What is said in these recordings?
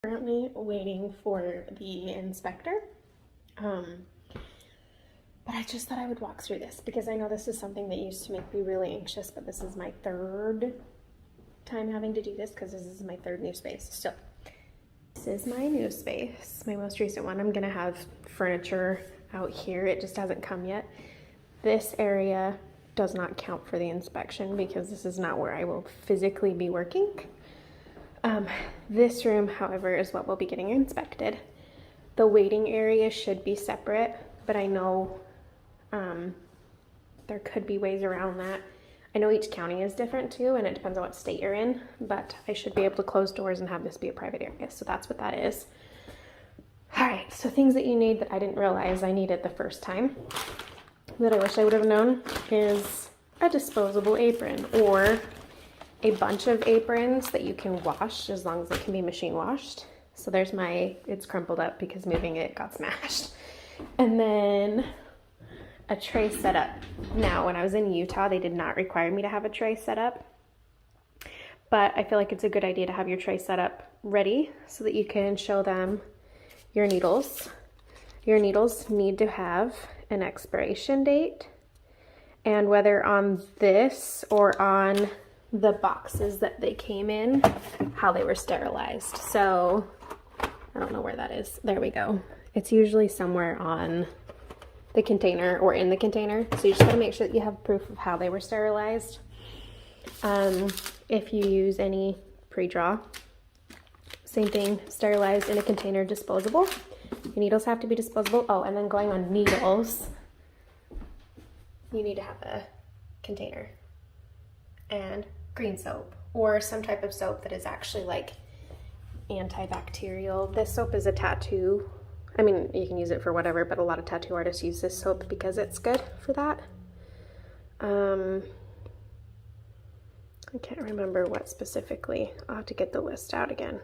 Currently waiting for the inspector. But I just thought I would walk through this because I know this is something that used to make me really anxious, but this is my third time having to do this because this is my third new space. So this is my new space, my most recent one. I'm gonna have furniture out here. It just hasn't come yet. This area does not count for the inspection because this is not where I will physically be working. This room, however, is what will be getting inspected. The waiting area should be separate, but I know there could be ways around that. I know each county is different too, and it depends on what state you're in, but I should be able to close doors and have this be a private area. So that's what that is. All right, so things that you need that I didn't realize I needed the first time that I wish I would have known is a disposable apron or a bunch of aprons that you can wash as long as it can be machine washed. So there's it's crumpled up because moving it got smashed. And then a tray set up. Now, when I was in Utah, they did not require me to have a tray set up, but I feel like it's a good idea to have your tray set up ready so that you can show them your needles. Your needles need to have an expiration date, and whether on this or on the boxes that they came in, how they were sterilized. So I don't know where that is. There we go. It's usually somewhere on the container or in the container. So you just gotta make sure that you have proof of how they were sterilized. If you use any pre-draw, same thing, sterilized in a container, disposable. Your needles have to be disposable. Oh, and then going on needles, you need to have a container and green soap or some type of soap that is actually like antibacterial. This soap is a tattoo. I mean, you can use it for whatever, but a lot of tattoo artists use this soap because it's good for that. I can't remember what specifically. I'll have to get the list out again.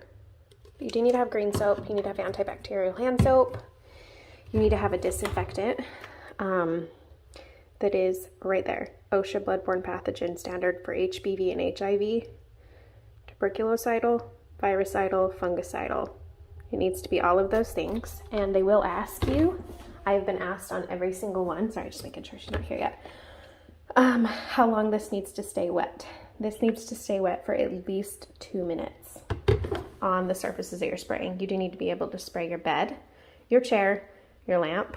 But you do need to have green soap. You need to have antibacterial hand soap. You need to have a disinfectant that is right there. OSHA bloodborne pathogen standard for HBV and HIV, tuberculocidal, virucidal, fungicidal. It needs to be all of those things, and they will ask you. I've been asked on every single one. Sorry, just making sure she's not here yet. How long this needs to stay wet. This needs to stay wet for at least 2 minutes on the surfaces that you're spraying. You do need to be able to spray your bed, your chair, your lamp,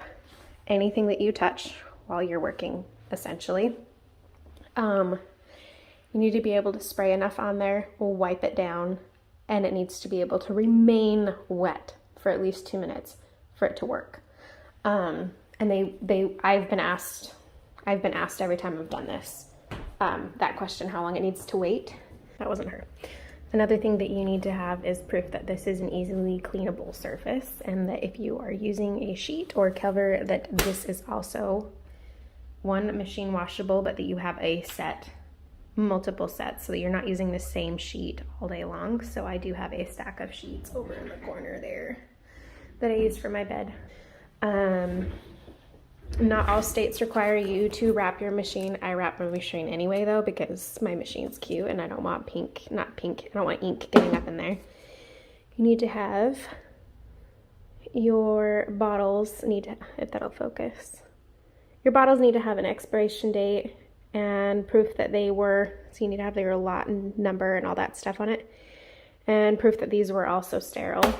anything that you touch while you're working, essentially. You need to be able to spray enough on there, wipe it down, and it needs to be able to remain wet for at least 2 minutes for it to work. And I've been asked every time I've done this, that question, how long it needs to wait. That wasn't her. Another thing that you need to have is proof that this is an easily cleanable surface, and that if you are using a sheet or cover, that this is also one, machine washable, but that you have a set, multiple sets, so that you're not using the same sheet all day long. So I do have a stack of sheets over in the corner there that I use for my bed. Not all states require you to wrap your machine. I wrap my machine anyway though, because my machine's cute and I don't want I don't want ink getting up in there. You need to have your bottles, if that'll focus. Your bottles need to have an expiration date and proof that they were, so you need to have their lot and number and all that stuff on it. And proof that these were also sterile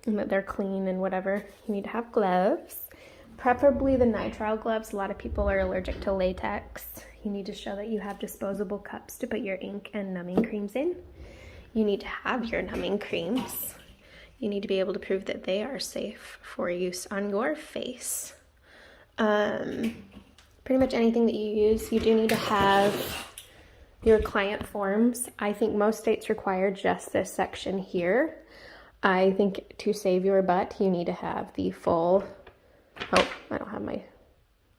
and that they're clean and whatever. You need to have gloves. Preferably the nitrile gloves. A lot of people are allergic to latex. You need to show that you have disposable cups to put your ink and numbing creams in. You need to have your numbing creams. You need to be able to prove that they are safe for use on your face. Pretty much anything that you use. You do need to have your client forms. I think most states require just this section here. I think to save your butt, you need to have the full, oh, I don't have my,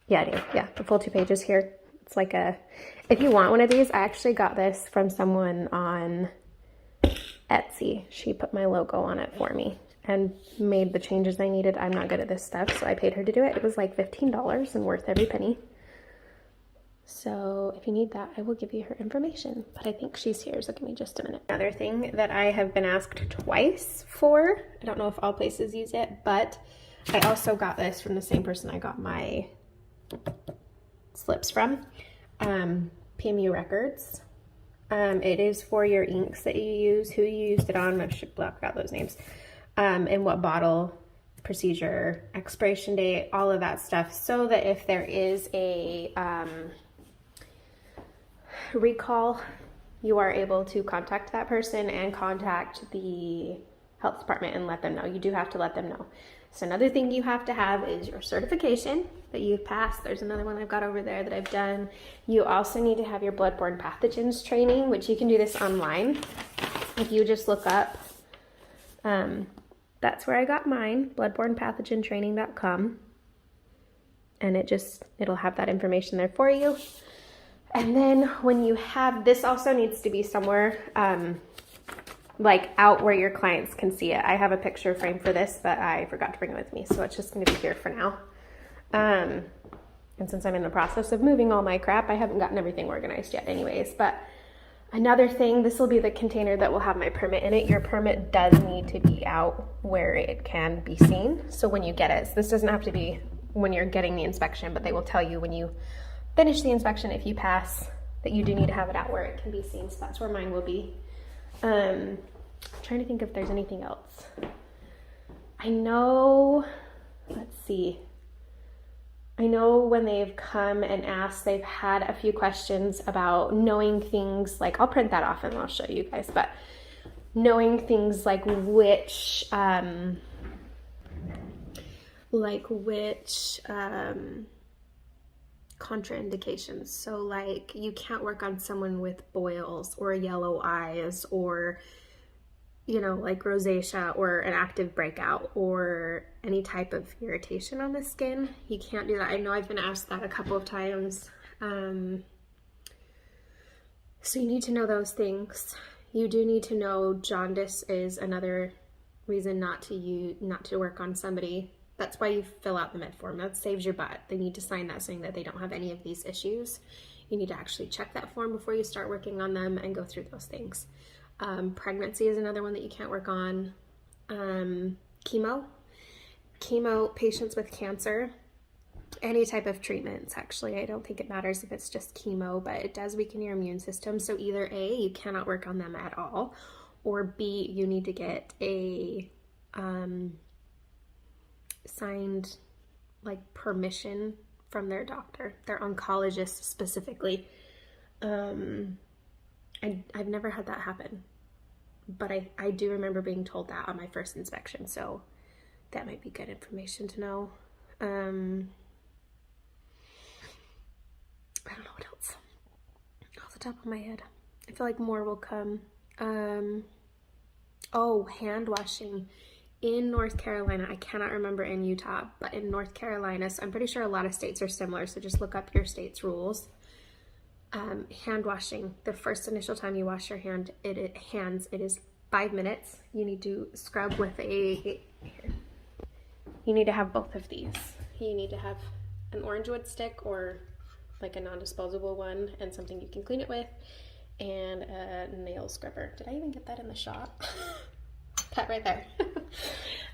yeah, I do. Yeah, the full 2 pages here. It's like if you want one of these, I actually got this from someone on Etsy. She put my logo on it for me and made the changes I needed. I'm not good at this stuff, so I paid her to do it. It was like $15 and worth every penny. So if you need that, I will give you her information, but I think she's here, so give me just a minute. Another thing that I have been asked twice for, I don't know if all places use it, but I also got this from the same person I got my slips from, PMU Records. It is for your inks that you use, who you used it on, I should block out those names, and what bottle, procedure, expiration date, all of that stuff, so that if there is a recall, you are able to contact that person and contact the health department and let them know. You do have to let them know. So another thing you have to have is your certification that you've passed. There's another one I've got over there that I've done. You also need to have your bloodborne pathogens training, which you can do this online. If you just look up, that's where I got mine, bloodbornepathogentraining.com. And it'll have that information there for you. And then when you have, this also needs to be somewhere like out where your clients can see it. I have a picture frame for this, but I forgot to bring it with me, so it's just going to be here for now. And since I'm in the process of moving all my crap, I haven't gotten everything organized yet anyways. But another thing, this will be the container that will have my permit in it. Your permit does need to be out where it can be seen. So when you get it, so this doesn't have to be when you're getting the inspection, but they will tell you when you finish the inspection, if you pass, that you do need to have it out where it can be seen. So that's where mine will be. I'm trying to think if there's anything else. I know, let's see. I know when they've come and asked, they've had a few questions about knowing things like, I'll print that off and I'll show you guys, but knowing things like which contraindications. So like you can't work on someone with boils or yellow eyes or, you know, like rosacea or an active breakout or any type of irritation on the skin. You can't do that. I know I've been asked that a couple of times. So you need to know those things. You do need to know jaundice is another reason not to work on somebody. That's why you fill out the med form. That saves your butt. They need to sign that saying that they don't have any of these issues. You need to actually check that form before you start working on them and go through those things. Pregnancy is another one that you can't work on. Chemo, patients with cancer, any type of treatments actually. I don't think it matters if it's just chemo, but it does weaken your immune system. So either A, you cannot work on them at all, or B, you need to get a signed like permission from their doctor, their oncologist specifically. I've never had that happen, but I do remember being told that on my first inspection, so that might be good information to know. I don't know what else off the top of my head. I feel like more will come. Oh, hand washing. In North Carolina, I cannot remember in Utah, but in North Carolina, so I'm pretty sure a lot of states are similar, so just look up your state's rules. Hand washing, the first initial time you wash your hands, it is 5 minutes. You need to scrub with you need to have both of these. You need to have an orange wood stick or like a non-disposable one and something you can clean it with, and a nail scrubber. Did I even get that in the shop? That right there.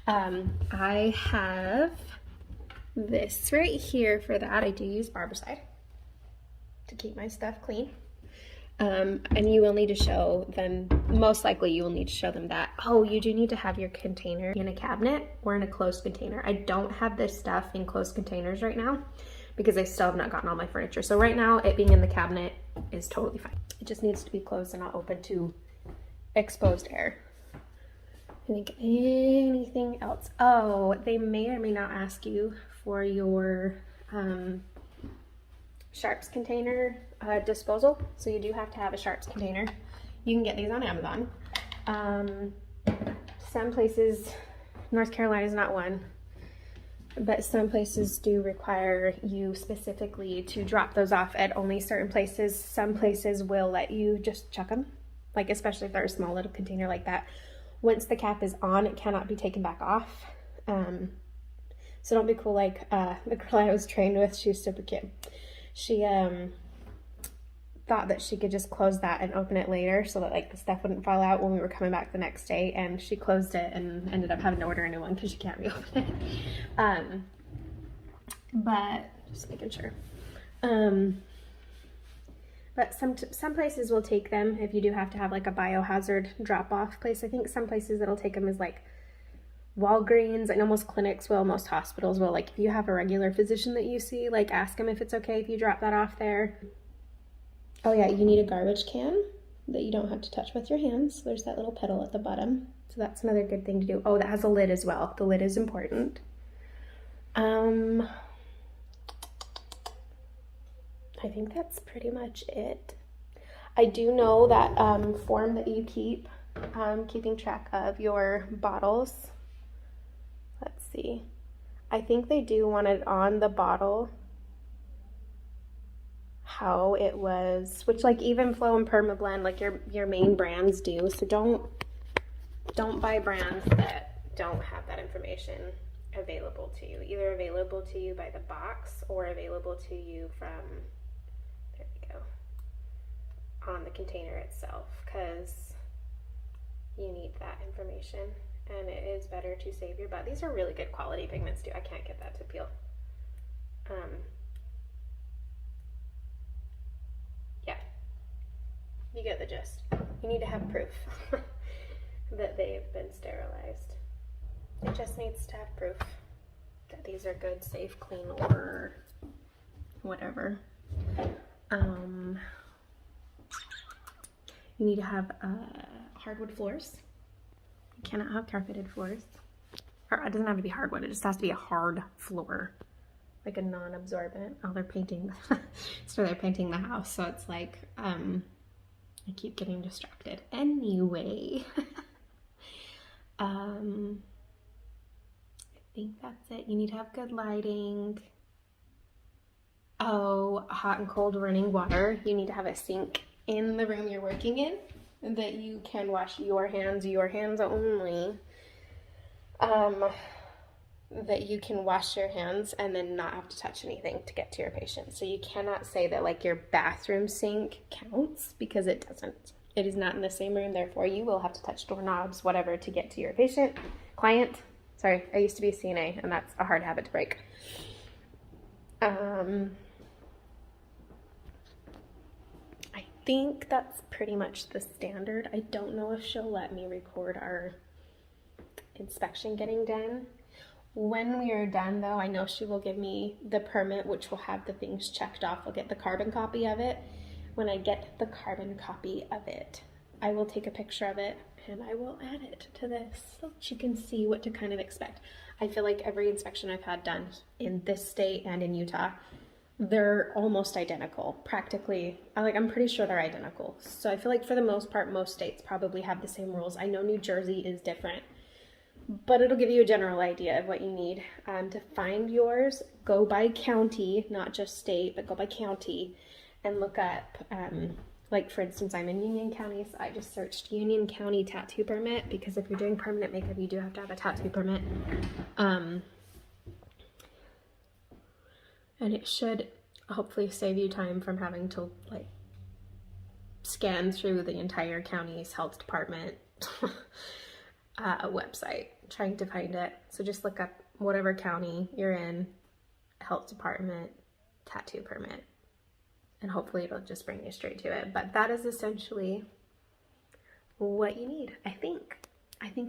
I have this right here for that. I do use Barbicide to keep my stuff clean. And you will need to show them, most likely you will need to show them that, oh, you do need to have your container in a cabinet or in a closed container. I don't have this stuff in closed containers right now because I still have not gotten all my furniture. So right now, it being in the cabinet is totally fine. It just needs to be closed and not open to exposed air. I think anything else. Oh, they may or may not ask you for your sharps container disposal. So you do have to have a sharps container. You can get these on Amazon. Some places, North Carolina is not one, but some places do require you specifically to drop those off at only certain places. Some places will let you just chuck them, like especially if they're a small little container like that. Once the cap is on, it cannot be taken back off. So don't be cool like the girl I was trained with. She was super cute. She thought that she could just close that and open it later so that like the stuff wouldn't fall out when we were coming back the next day, and she closed it and ended up having to order a new one because she can't reopen it. But just making sure. But some places will take them if you do have to have like a biohazard drop-off place. I think some places that'll take them is like Walgreens, and most clinics will, most hospitals will. Like if you have a regular physician that you see, like ask them if it's okay if you drop that off there. Oh yeah, you need a garbage can that you don't have to touch with your hands. There's that little pedal at the bottom. So that's another good thing to do. Oh, that has a lid as well. The lid is important. I think that's pretty much it. I do know that form that you keep, keeping track of your bottles. Let's see. I think they do want it on the bottle how it was, which like Evenflo and Permablend, like your main brands do. So don't buy brands that don't have that information available to you. Either available to you by the box or available to you from, there we go, on the container itself, because you need that information, and it is better to save your butt. These are really good quality pigments too. I can't get that to peel. Yeah, you get the gist. You need to have proof that they've been sterilized. It just needs to have proof that these are good, safe, clean, or whatever. You need to have hardwood floors. You cannot have carpeted floors. Or it doesn't have to be hardwood, it just has to be a hard floor. Like a non-absorbent. Oh, they're painting, so they're painting the house, so it's like, I keep getting distracted. Anyway, I think that's it. You need to have good lighting. Oh, hot and cold running water. You need to have a sink in the room you're working in that you can wash your hands only. That you can wash your hands and then not have to touch anything to get to your patient. So you cannot say that like your bathroom sink counts, because it doesn't. It is not in the same room, therefore you will have to touch doorknobs, whatever, to get to your client. Sorry, I used to be a CNA, and that's a hard habit to break. I think that's pretty much the standard. I don't know if she'll let me record our inspection getting done. When we are done though, I know she will give me the permit, which will have the things checked off. I'll get the carbon copy of it. When I get the carbon copy of it, I will take a picture of it and I will add it to this so that you can see what to kind of expect. I feel like every inspection I've had done in this state and in Utah, they're almost identical, practically. I'm pretty sure they're identical. So I feel like for the most part, most states probably have the same rules. I know New Jersey is different, but it'll give you a general idea of what you need. To find yours, go by county, not just state, but go by county and look up, like for instance, I'm in Union County, so I just searched Union County tattoo permit, because if you're doing permanent makeup, you do have to have a tattoo permit. And it should hopefully save you time from having to like scan through the entire county's health department website trying to find it. So just look up whatever county you're in, health department, tattoo permit, and hopefully it'll just bring you straight to it. But that is essentially what you need. I think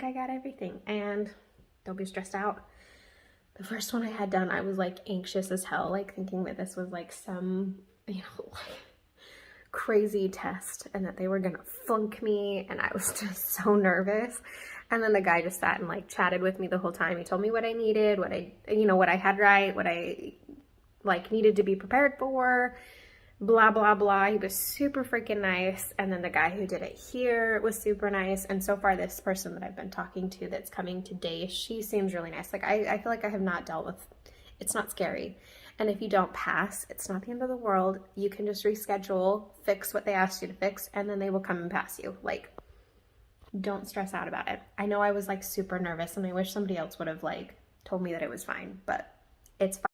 I got everything, and don't be stressed out. The first one I had done, I was like anxious as hell, like thinking that this was like some, like crazy test and that they were gonna flunk me, and I was just so nervous. And then the guy just sat and like chatted with me the whole time. He told me what I needed, what I had right, what I like needed to be prepared for, blah, blah, blah. He was super freaking nice. And then the guy who did it here was super nice. And so far, this person that I've been talking to that's coming today, she seems really nice. Like, I feel like I have not dealt with, it's not scary. And if you don't pass, it's not the end of the world. You can just reschedule, fix what they asked you to fix, and then they will come and pass you. Like, don't stress out about it. I know I was like super nervous, and I wish somebody else would have like told me that it was fine, but it's fine.